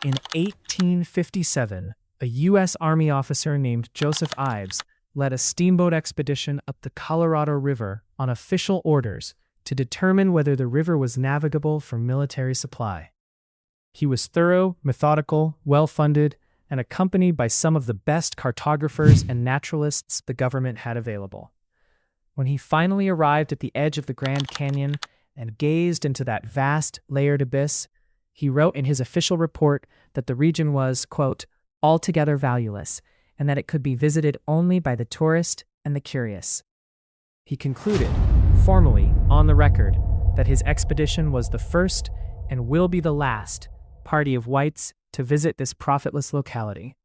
In 1857, a U.S. Army officer named Joseph Ives led a steamboat expedition up the Colorado River on official orders to determine whether the river was navigable for military supply. He was thorough, methodical, well-funded, and accompanied by some of the best cartographers and naturalists the government had available. When he finally arrived at the edge of the Grand Canyon and gazed into that vast, layered abyss, he wrote in his official report that the region was, quote, altogether valueless, and that it could be visited only by the tourist and the curious. He concluded, formally, on the record, that his expedition was the first and will be the last party of whites to visit this profitless locality.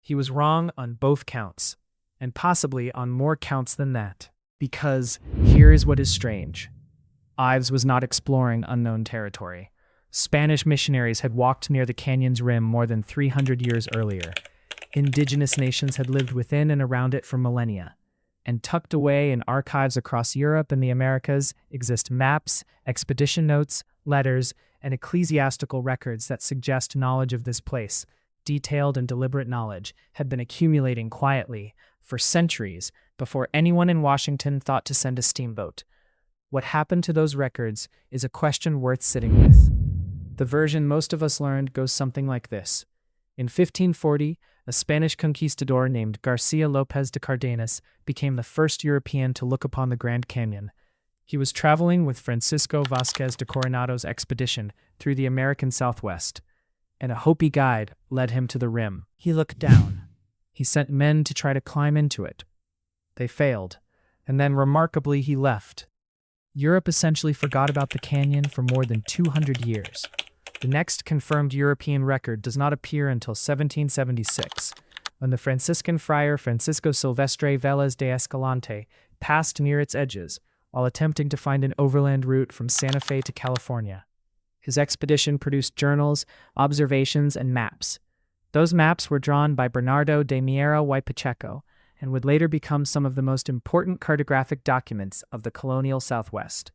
He was wrong on both counts, and possibly on more counts than that, because here is what is strange. Ives was not exploring unknown territory. Spanish missionaries had walked near the canyon's rim more than 300 years earlier. Indigenous nations had lived within and around it for millennia. And tucked away in archives across Europe and the Americas exist maps, expedition notes, letters, and ecclesiastical records that suggest knowledge of this place. Detailed and deliberate knowledge had been accumulating quietly for centuries before anyone in Washington thought to send a steamboat. What happened to those records is a question worth sitting with. The version most of us learned goes something like this. In 1540, a Spanish conquistador named García López de Cárdenas became the first European to look upon the Grand Canyon. He was traveling with Francisco Vázquez de Coronado's expedition through the American Southwest, and a Hopi guide led him to the rim. He looked down. He sent men to try to climb into it. They failed, and then remarkably he left. Europe essentially forgot about the canyon for more than 200 years. The next confirmed European record does not appear until 1776, when the Franciscan friar Francisco Silvestre Vélez de Escalante passed near its edges while attempting to find an overland route from Santa Fe to California. His expedition produced journals, observations, and maps. Those maps were drawn by Bernardo de Miera y Pacheco and would later become some of the most important cartographic documents of the colonial Southwest.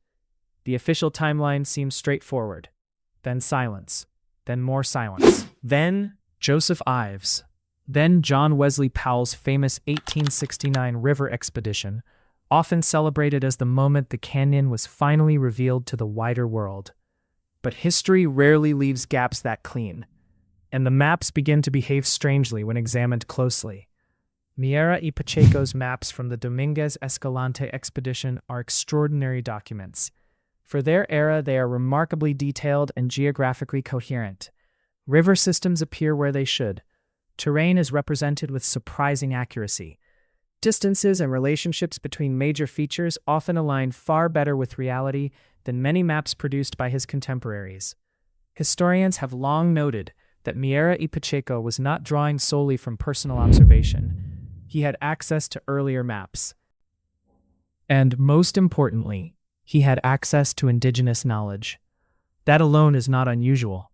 The official timeline seems straightforward. Then silence. Then more silence. Then Joseph Ives. Then John Wesley Powell's famous 1869 river expedition, often celebrated as the moment the canyon was finally revealed to the wider world. But history rarely leaves gaps that clean, and the maps begin to behave strangely when examined closely. Miera y Pacheco's maps from the Dominguez Escalante expedition are extraordinary documents. For their era, they are remarkably detailed and geographically coherent. River systems appear where they should. Terrain is represented with surprising accuracy. Distances and relationships between major features often align far better with reality than many maps produced by his contemporaries. Historians have long noted that Miera y Pacheco was not drawing solely from personal observation. He had access to earlier maps. And most importantly, he had access to indigenous knowledge. That alone is not unusual.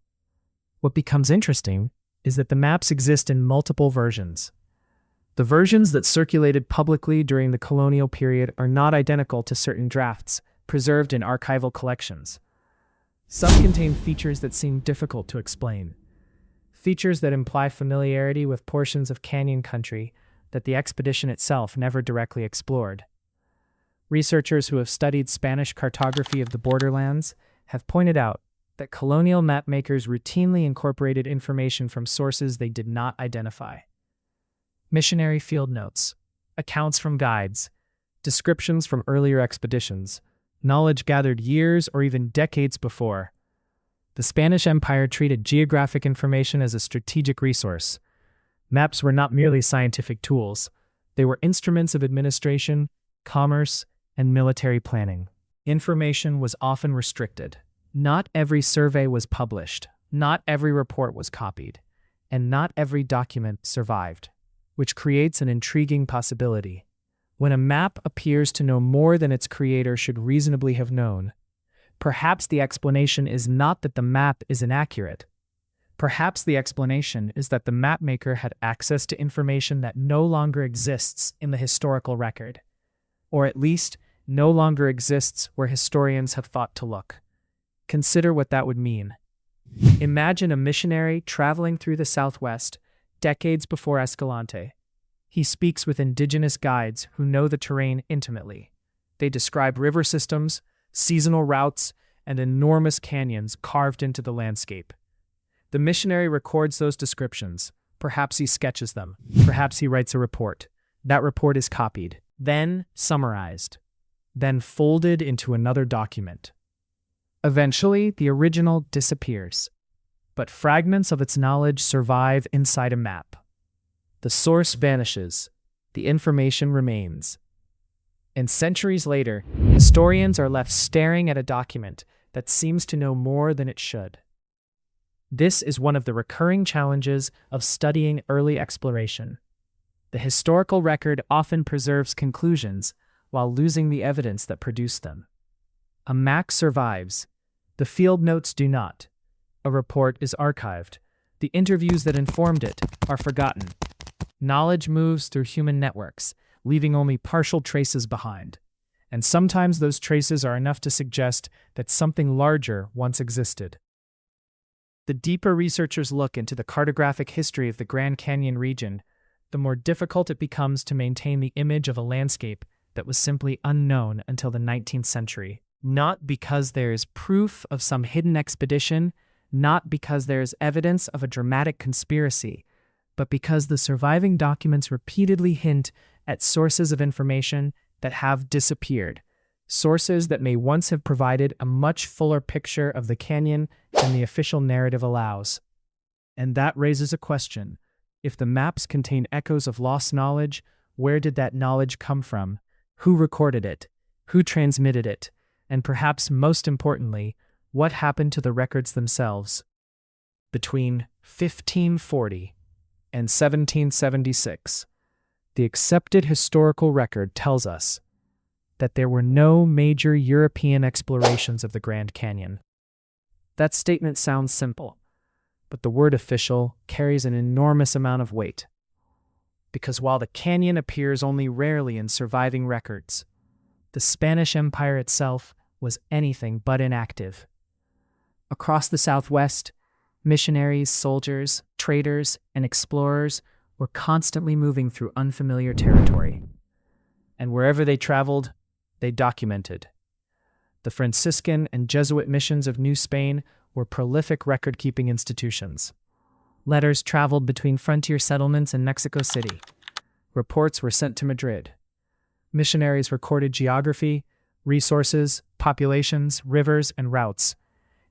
What becomes interesting is that the maps exist in multiple versions. The versions that circulated publicly during the colonial period are not identical to certain drafts preserved in archival collections. Some contain features that seem difficult to explain, features that imply familiarity with portions of canyon country that the expedition itself never directly explored. Researchers who have studied Spanish cartography of the borderlands have pointed out that colonial mapmakers routinely incorporated information from sources they did not identify. Missionary field notes, accounts from guides, descriptions from earlier expeditions, knowledge gathered years or even decades before. The Spanish Empire treated geographic information as a strategic resource. Maps were not merely scientific tools. They were instruments of administration, commerce, and military planning. Information was often restricted. Not every survey was published, not every report was copied, and not every document survived, which creates an intriguing possibility. When a map appears to know more than its creator should reasonably have known, perhaps the explanation is not that the map is inaccurate. Perhaps the explanation is that the mapmaker had access to information that no longer exists in the historical record, or at least no longer exists where historians have thought to look. Consider what that would mean. Imagine a missionary traveling through the Southwest, decades before Escalante. He speaks with indigenous guides who know the terrain intimately. They describe river systems, seasonal routes, and enormous canyons carved into the landscape. The missionary records those descriptions. Perhaps he sketches them. Perhaps he writes a report. That report is copied, then summarized, then folded into another document. Eventually, the original disappears, but fragments of its knowledge survive inside a map. The source vanishes, the information remains. And centuries later, historians are left staring at a document that seems to know more than it should. This is one of the recurring challenges of studying early exploration. The historical record often preserves conclusions while losing the evidence that produced them. A map survives. The field notes do not. A report is archived. The interviews that informed it are forgotten. Knowledge moves through human networks, leaving only partial traces behind. And sometimes those traces are enough to suggest that something larger once existed. The deeper researchers look into the cartographic history of the Grand Canyon region, the more difficult it becomes to maintain the image of a landscape that was simply unknown until the 19th century. Not because there is proof of some hidden expedition, not because there is evidence of a dramatic conspiracy, but because the surviving documents repeatedly hint at sources of information that have disappeared, sources that may once have provided a much fuller picture of the canyon than the official narrative allows. And that raises a question. If the maps contain echoes of lost knowledge, where did that knowledge come from? Who recorded it? Who transmitted it? And perhaps most importantly, what happened to the records themselves? Between 1540 and 1776, the accepted historical record tells us that there were no major European explorations of the Grand Canyon. That statement sounds simple, but the word official carries an enormous amount of weight. Because while the canyon appears only rarely in surviving records, the Spanish Empire itself was anything but inactive. Across the Southwest, missionaries, soldiers, traders, and explorers were constantly moving through unfamiliar territory. And wherever they traveled, they documented. The Franciscan and Jesuit missions of New Spain were prolific record-keeping institutions. Letters traveled between frontier settlements in Mexico City. Reports were sent to Madrid. Missionaries recorded geography, resources, populations, rivers, and routes.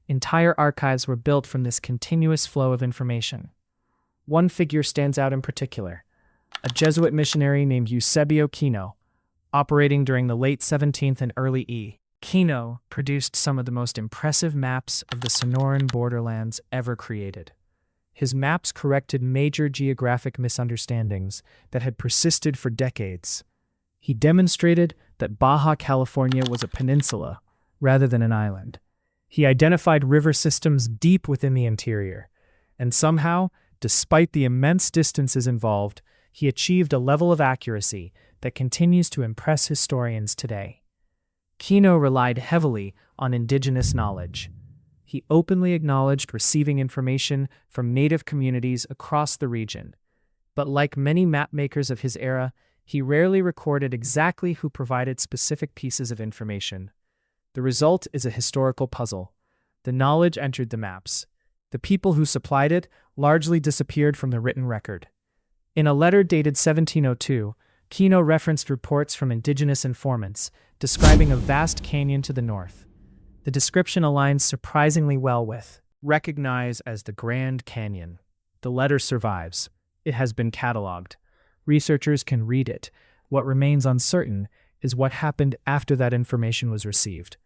Entire archives were built from this continuous flow of information. One figure stands out in particular, a Jesuit missionary named Eusebio Kino, operating during the late 17th and early E. Kino produced some of the most impressive maps of the Sonoran borderlands ever created. His maps corrected major geographic misunderstandings that had persisted for decades. He demonstrated that Baja California was a peninsula rather than an island. He identified river systems deep within the interior, and somehow, despite the immense distances involved, he achieved a level of accuracy that continues to impress historians today. Kino relied heavily on indigenous knowledge. He openly acknowledged receiving information from native communities across the region. But like many mapmakers of his era, he rarely recorded exactly who provided specific pieces of information. The result is a historical puzzle. The knowledge entered the maps. The people who supplied it largely disappeared from the written record. In a letter dated 1702, Kino referenced reports from indigenous informants describing a vast canyon to the north. The description aligns surprisingly well with recognized as the Grand Canyon. The letter survives. It has been cataloged. Researchers can read it. What remains uncertain is what happened after that information was received.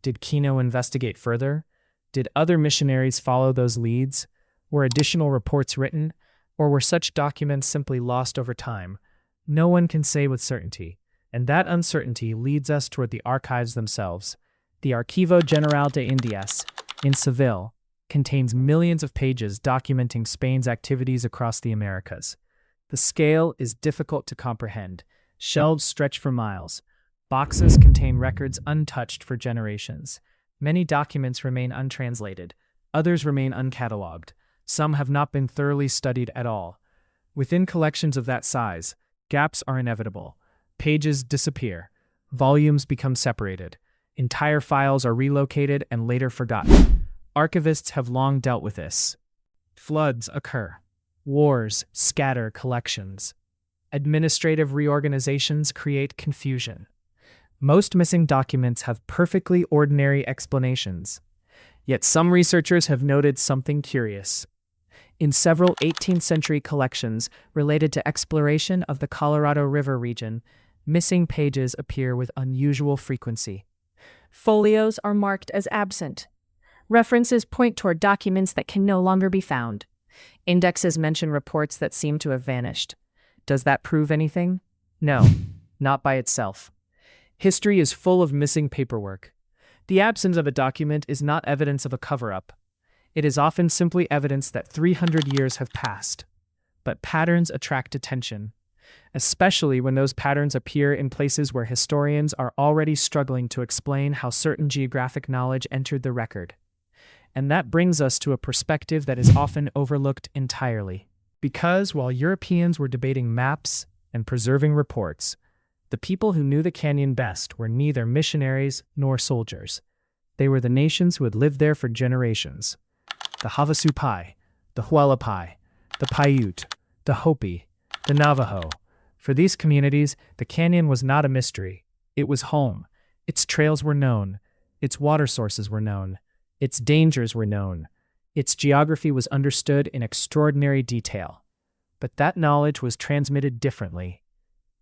Did Kino investigate further? Did other missionaries follow those leads? Were additional reports written? Or were such documents simply lost over time? No one can say with certainty, and that uncertainty leads us toward the archives themselves. The Archivo General de Indias, in Seville, contains millions of pages documenting Spain's activities across the Americas. The scale is difficult to comprehend. Shelves stretch for miles. Boxes contain records untouched for generations. Many documents remain untranslated. Others remain uncatalogued. Some have not been thoroughly studied at all. Within collections of that size, gaps are inevitable. Pages disappear. Volumes become separated. Entire files are relocated and later forgotten. Archivists have long dealt with this. Floods occur. Wars scatter collections. Administrative reorganizations create confusion. Most missing documents have perfectly ordinary explanations. Yet some researchers have noted something curious. In several 18th century collections related to exploration of the Colorado River region, missing pages appear with unusual frequency. Folios are marked as absent. References point toward documents that can no longer be found. Indexes mention reports that seem to have vanished. Does that prove anything? No, not by itself. History is full of missing paperwork. The absence of a document is not evidence of a cover-up. It is often simply evidence that 300 years have passed. But patterns attract attention, especially when those patterns appear in places where historians are already struggling to explain how certain geographic knowledge entered the record. And that brings us to a perspective that is often overlooked entirely. Because while Europeans were debating maps and preserving reports, the people who knew the canyon best were neither missionaries nor soldiers. They were the nations who had lived there for generations. The Havasupai, the Hualapai, the Paiute, the Hopi, the Navajo. For these communities, the canyon was not a mystery. It was home. Its trails were known. Its water sources were known. Its dangers were known. Its geography was understood in extraordinary detail. But that knowledge was transmitted differently.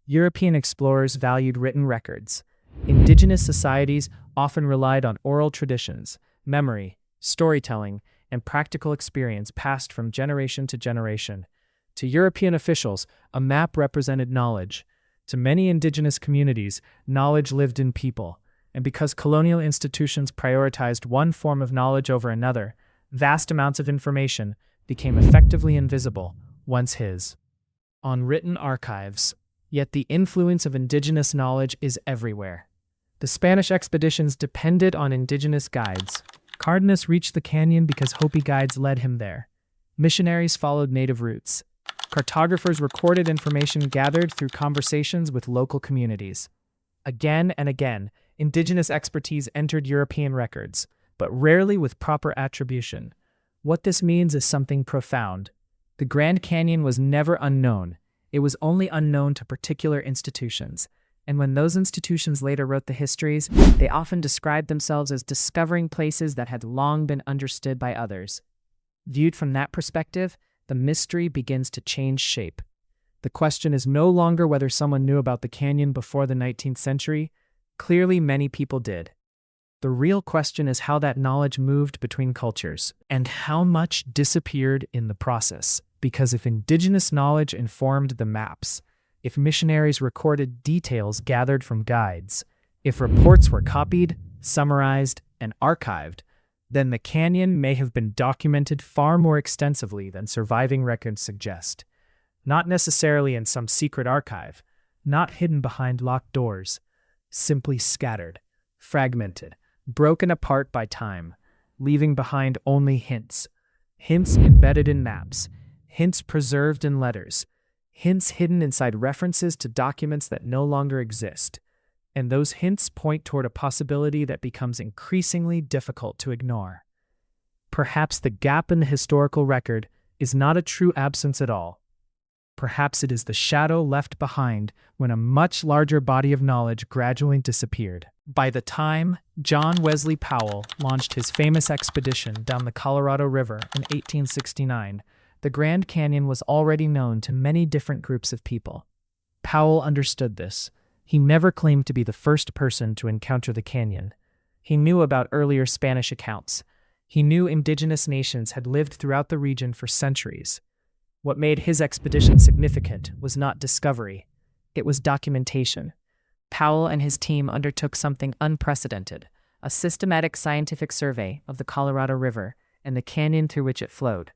European explorers valued written records. Indigenous societies often relied on oral traditions, memory, storytelling, and practical experience passed from generation to generation. To European officials, a map represented knowledge. To many indigenous communities, knowledge lived in people. And because colonial institutions prioritized one form of knowledge over another, vast amounts of information became effectively invisible once his. On written archives. Yet the influence of indigenous knowledge is everywhere. The Spanish expeditions depended on indigenous guides. Cárdenas reached the canyon because Hopi guides led him there. Missionaries followed native routes. Cartographers recorded information gathered through conversations with local communities. Again and again, indigenous expertise entered European records, but rarely with proper attribution. What this means is something profound. The Grand Canyon was never unknown. It was only unknown to particular institutions, and when those institutions later wrote the histories, they often described themselves as discovering places that had long been understood by others. Viewed from that perspective, the mystery begins to change shape. The question is no longer whether someone knew about the canyon before the 19th century. Clearly, many people did. The real question is how that knowledge moved between cultures, and how much disappeared in the process. Because if indigenous knowledge informed the maps, if missionaries recorded details gathered from guides, if reports were copied, summarized, and archived, then the canyon may have been documented far more extensively than surviving records suggest. Not necessarily in some secret archive, not hidden behind locked doors, simply scattered, fragmented, broken apart by time, leaving behind only hints. Hints embedded in maps, hints preserved in letters, hints hidden inside references to documents that no longer exist. And those hints point toward a possibility that becomes increasingly difficult to ignore. Perhaps the gap in the historical record is not a true absence at all. Perhaps it is the shadow left behind when a much larger body of knowledge gradually disappeared. By the time John Wesley Powell launched his famous expedition down the Colorado River in 1869, the Grand Canyon was already known to many different groups of people. Powell understood this. He never claimed to be the first person to encounter the canyon. He knew about earlier Spanish accounts. He knew indigenous nations had lived throughout the region for centuries. What made his expedition significant was not discovery. It was documentation. Powell and his team undertook something unprecedented, a systematic scientific survey of the Colorado River and the canyon through which it flowed.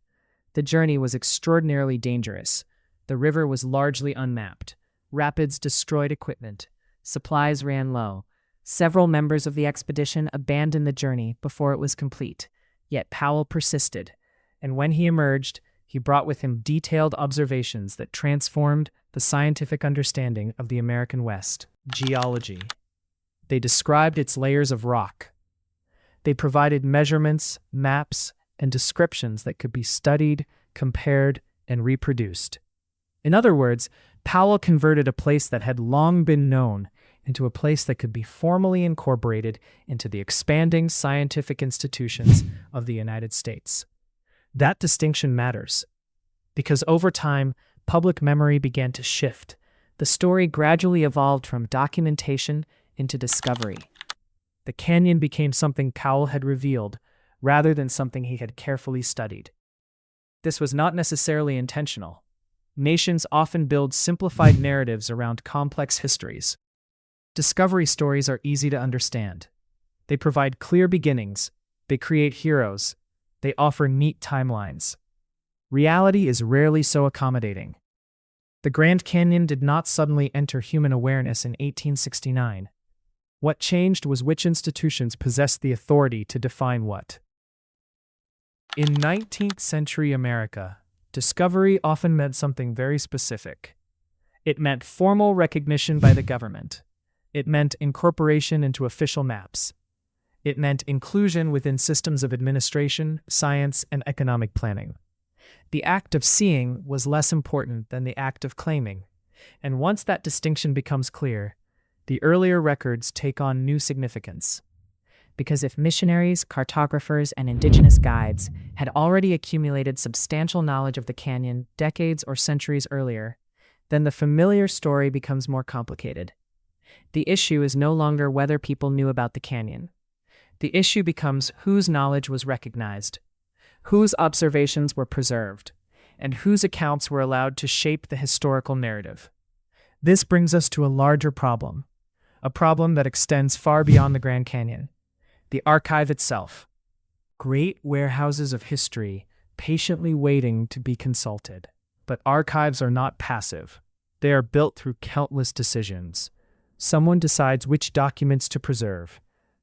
The journey was extraordinarily dangerous. The river was largely unmapped. Rapids destroyed equipment. Supplies ran low. Several members of the expedition abandoned the journey before it was complete. Yet Powell persisted, and when he emerged, he brought with him detailed observations that transformed the scientific understanding of the American West. Geology. They described its layers of rock. They provided measurements, maps, and descriptions that could be studied, compared, and reproduced. In other words, Powell converted a place that had long been known into a place that could be formally incorporated into the expanding scientific institutions of the United States. That distinction matters, because over time, public memory began to shift. The story gradually evolved from documentation into discovery. The canyon became something Powell had revealed, rather than something he had carefully studied. This was not necessarily intentional. Nations often build simplified narratives around complex histories. Discovery stories are easy to understand. They provide clear beginnings, they create heroes, they offer neat timelines. Reality is rarely so accommodating. The Grand Canyon did not suddenly enter human awareness in 1869. What changed was which institutions possessed the authority to define what. In 19th century America, discovery often meant something very specific. It meant formal recognition by the government. It meant incorporation into official maps. It meant inclusion within systems of administration, science, and economic planning. The act of seeing was less important than the act of claiming, and once that distinction becomes clear, the earlier records take on new significance. Because if missionaries, cartographers, and indigenous guides had already accumulated substantial knowledge of the canyon decades or centuries earlier, then the familiar story becomes more complicated. The issue is no longer whether people knew about the canyon. The issue becomes whose knowledge was recognized, whose observations were preserved, and whose accounts were allowed to shape the historical narrative. This brings us to a larger problem, a problem that extends far beyond the Grand Canyon. The archive itself. Great warehouses of history patiently waiting to be consulted. But archives are not passive. They are built through countless decisions. Someone decides which documents to preserve.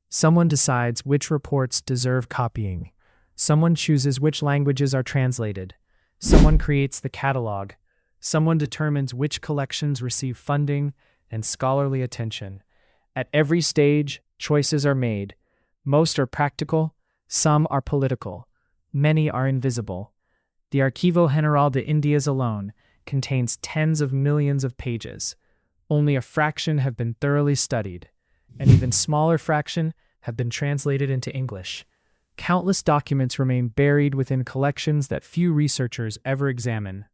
Someone decides which reports deserve copying. Someone chooses which languages are translated. Someone creates the catalog. Someone determines which collections receive funding and scholarly attention. At every stage, choices are made. Most are practical, some are political, many are invisible. The Archivo General de Indias alone contains tens of millions of pages. Only a fraction have been thoroughly studied. An even smaller fraction have been translated into English. Countless documents remain buried within collections that few researchers ever examine.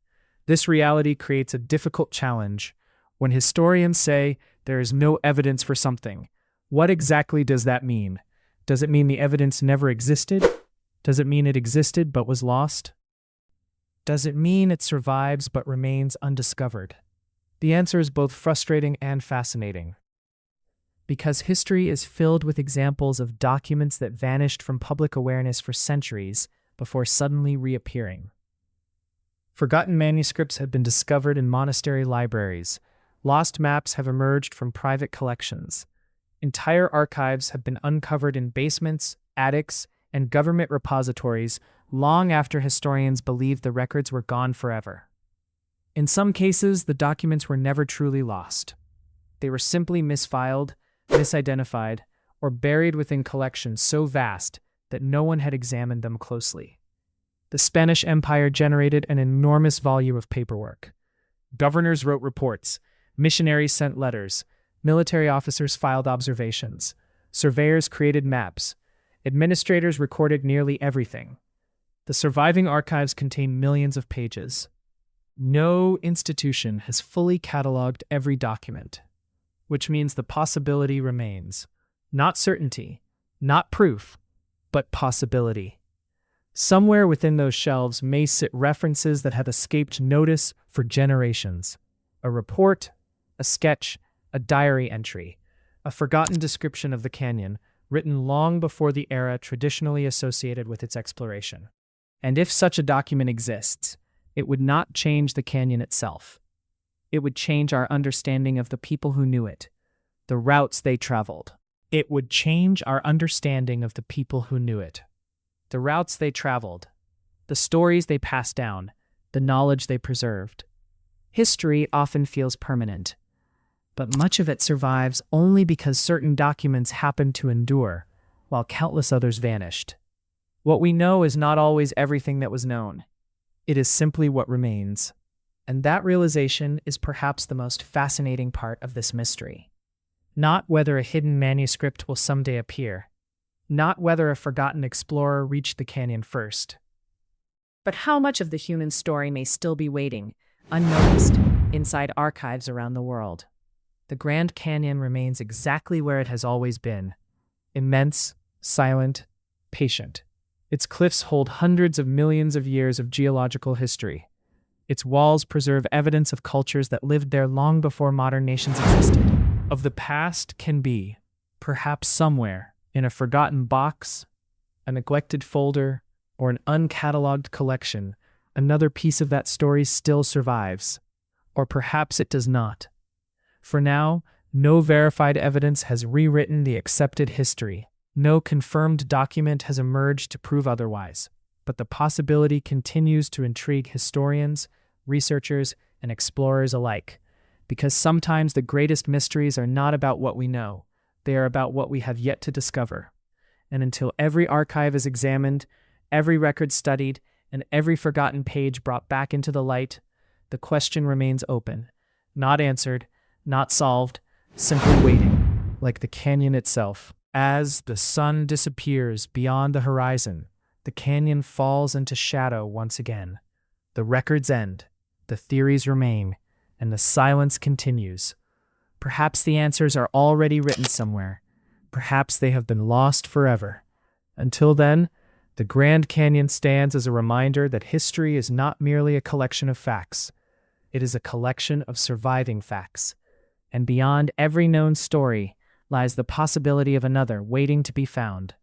This reality creates a difficult challenge. When historians say there is no evidence for something, what exactly does that mean? Does it mean the evidence never existed? Does it mean it existed but was lost? Does it mean it survives but remains undiscovered? The answer is both frustrating and fascinating. Because history is filled with examples of documents that vanished from public awareness for centuries before suddenly reappearing. Forgotten manuscripts have been discovered in monastery libraries. Lost maps have emerged from private collections. Entire archives have been uncovered in basements, attics, and government repositories long after historians believed the records were gone forever. In some cases, the documents were never truly lost. They were simply misfiled, misidentified, or buried within collections so vast that no one had examined them closely. The Spanish Empire generated an enormous volume of paperwork. Governors wrote reports, missionaries sent letters, military officers filed observations, surveyors created maps, administrators recorded nearly everything. The surviving archives contain millions of pages. No institution has fully cataloged every document, which means the possibility remains. Not certainty, not proof, but possibility. Somewhere within those shelves may sit references that have escaped notice for generations. A report, a sketch, a diary entry, a forgotten description of the canyon, written long before the era traditionally associated with its exploration. And if such a document exists, it would not change the canyon itself. It would change our understanding of the people who knew it, the routes they traveled. It would change our understanding of the people who knew it. the routes they traveled, the stories they passed down, the knowledge they preserved. History often feels permanent, but much of it survives only because certain documents happened to endure, while countless others vanished. What we know is not always everything that was known. It is simply what remains. And that realization is perhaps the most fascinating part of this mystery. Not whether a hidden manuscript will someday appear, not whether a forgotten explorer reached the canyon first, But how much of the human story may still be waiting, unnoticed, inside archives around the world? the Grand Canyon remains exactly where it has always been: immense, silent, patient. Its cliffs hold hundreds of millions of years of geological history. Its walls preserve evidence of cultures that lived there long before modern nations existed. Of the past can be, perhaps somewhere, in a forgotten box, a neglected folder, or an uncatalogued collection, another piece of that story still survives. Or perhaps it does not. For now, no verified evidence has rewritten the accepted history. No confirmed document has emerged to prove otherwise. But the possibility continues to intrigue historians, researchers, and explorers alike, because sometimes the greatest mysteries are not about what we know, they are about what we have yet to discover. And until every archive is examined, every record studied, and every forgotten page brought back into the light, the question remains open, not answered, not solved, simply waiting, like the canyon itself. As the sun disappears beyond the horizon, the canyon falls into shadow once again. The records end, the theories remain, and the silence continues. Perhaps the answers are already written somewhere. Perhaps they have been lost forever. Until then, the Grand Canyon stands as a reminder that history is not merely a collection of facts. It is a collection of surviving facts. And beyond every known story lies the possibility of another waiting to be found.